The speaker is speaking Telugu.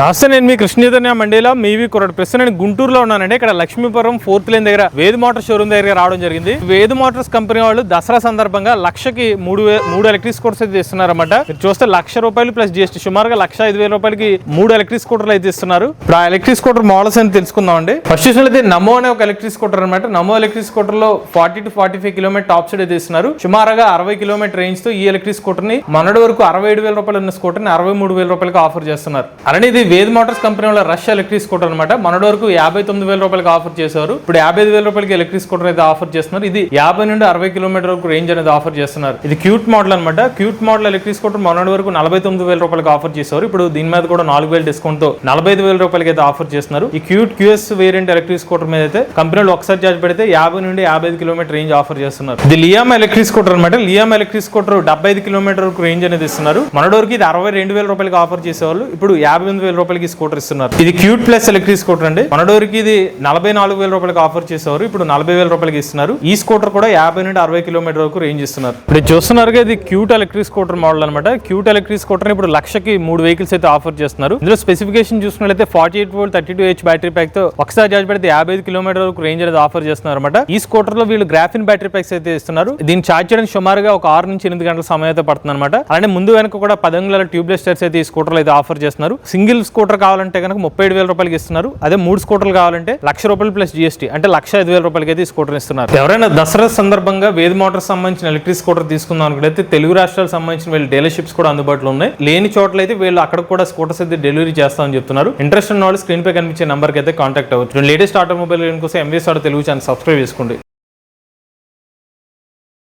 నమస్తే, నేను మీ కృష్ణ చైతన్య మండేలా మీవి కుర్రాడు. ప్రస్తుతం నేను గుంటూరులో ఉన్నానండి. ఇక్కడ లక్ష్మీపురం 4th లైన్ దగ్గర వేద్ మోటార్ షోరూమ్ దగ్గర రావడం జరిగింది. వేద్ మోటార్స్ కంపెనీ వాళ్ళు దసరా సందర్భంగా లక్షకి మూడు ఎలక్ట్రిక్ స్కూటర్స్ అయితే ఇస్తున్నారన్నమాట. మీరు చూస్తే ₹1,00,000 ప్లస్ జీఎస్టీ సుమారుగా ₹105,000 3 ఎలక్ట్రిక్ స్కూటర్లు అయితే ఇస్తున్నారు. ఇప్పుడు ఆ ఎలక్ట్రిక్ స్కూటర్ మోడల్స్ అని తెలుసుకుందాం అండి. ఫస్ట్ చూసినట్లయితే నమో అనే ఒక ఎలక్ట్రిక్ స్కూటర్ అనమాట. నమో ఎలక్ట్రిక్ స్కూటర్ లో 40 to 45 కిలోమీటర్ టాప్ స్పీడ్ అయితే ఇస్తున్నారు. సుమారుగా 60 కిలోమీటర్ రేంజ్ తో ఈ ఎలక్ట్రిక్ స్కూటర్ ని మొన్నటి వరకు ₹67,000 ఉన్న స్కూటర్ ని ₹63,000 ఆఫర్ చేస్తున్నారు. అలానే ఇది వేద్ మోటార్స్ కంపెనీ వాళ్ళ రష్ ఎలక్ట్రిక్ స్కూటర్ అనమాట. మొన్నటి వరకు ₹59,000 ఆఫర్ చేశారు. ఇప్పుడు ₹55,000 ఎలక్ట్రిక్ స్కూటర్ అయితే ఆఫర్ చేస్తున్నారు. ఇది 50 నుండి 60 కిలోమీటర్ వరకు రేంజ్ అనేది ఆఫర్ చేస్తున్నారు. ఇది క్యూట్ మోడల్ అనమాట. క్యూట్ మోడల్ ఎలక్ట్రిక్ స్కూటర్ మొన్నటి వరకు ₹49,000 ఆఫర్ చేశారు. ఇప్పుడు దీని మీద కూడా 4,000 డిస్కౌంట్ తో ₹45,000 అయితే ఆఫర్ చేస్తున్నారు. ఈ cute QS variant electric scooter మీద అయితే కంపెనీలో ఒకసారి చార్జ్ పెడితే 50 నుండి 55 కిలోమీటర్ రేంజ్ ఆఫర్ చేస్తున్నారు. ఇది లియామ్ ఎలక్ట్రిక్ స్కూటర్ అనమాట. లియామ్ ఎలక్ట్రిక్ స్కూటర్ 75 కిలోమీటర్ వరకు రేంజ్ అనేది ఇస్తున్నారు. మొన్నటి వరకు ఇది ₹62,000 ఆఫర్ చేసేవాళ్ళు. ఇప్పుడు ₹58,000 స్కూటర్ ఇస్తున్నారు. ఇది క్యూట్ ప్లస్ ఎలక్ట్రిక్ స్కూటర్ అండి. మొన్నటి వరకు ఇది ₹44,000 ఆఫర్ చేసేవారు. ఇప్పుడు ₹40,000 ఇస్తున్నారు. ఈ స్కూటర్ కూడా 50 నుండి 60 కిలోమీటర్ వరకు రేంజ్ ఇస్తున్నారు. ఇప్పుడు చూస్తున్నారు ఇది క్యూట్ ఎలక్ట్రిక్ స్కూటర్ మోడల్ అనమాట. క్యూట్ ఎలక్ట్రిక్ స్కూటర్ ఇప్పుడు 1,00,000కి 3 వెహికల్స్ అయితే ఆఫర్ చేస్తున్నారు. ఇందులో స్పెసిఫికేషన్ చూసుకున్నట్లయితే 48V 32H బ్యాటరీ ప్యాక్ తో ఒకసారి చార్జ్ పెడితే 55 కిలోమీటర్ వరకు రేంజ్ అనేది ఆఫర్ చేస్తున్నారు అనమాట. ఈ స్కూటర్ లో వీళ్ళు గ్రాఫిన్ బ్యాటరీ ప్యాక్స్ అయితే ఇస్తున్నారు. దీన్ని చార్జ్ చేయడానికి సుమారుగా ఒక 6 నుంచి 8 గంటల సమయం అయితే పడుతుంది అనమాట. అలానే ముందు వెనక కూడా 10 అంగుళాల ట్యూబ్లెస్ టైర్స్ అయితే ఈ స్కూటర్ అయితే ఆఫర్ చేస్తున్నారు. సింగిల్ స్కూటర్ కావాలంటే కనుక ₹37,000 ఇస్తున్నారు. అదే 3 స్కూటర్లు కావాలంటే ₹1,00,000 ప్లస్ జీఎస్టీ అంటే ₹105,000 అయితే ఈ స్కూటర్ ఇస్తున్నారు. ఎవరైనా దసరా సందర్భంగా వేద్ మోటార్స్ సంబంధించిన ఎలక్ట్రిక్ స్కూటర్ తీసుకుందాం అనుకుంటే తెలుగు రాష్ట్రాలకు సంబంధించిన వీళ్ళ డీలర్షిప్స్ కూడా అందుబాటులో ఉన్నాయి. లేని చోట్ల అయితే వీళ్ళు అక్కడ కూడా స్కూటర్స్ అయితే డెలివరీ చేస్తామని చెప్తున్నారు. ఇంట్రెస్ట్ ఉన్న వాళ్ళు స్క్రీన్ పై కనిపించే నంబర్కి అయితే కాంటాక్ట్ అవ్వచ్చు. లేటెస్ట్ ఆటోమొబైల్ కోసం MVS auto Telugu channel subscribe చేసుకోండి.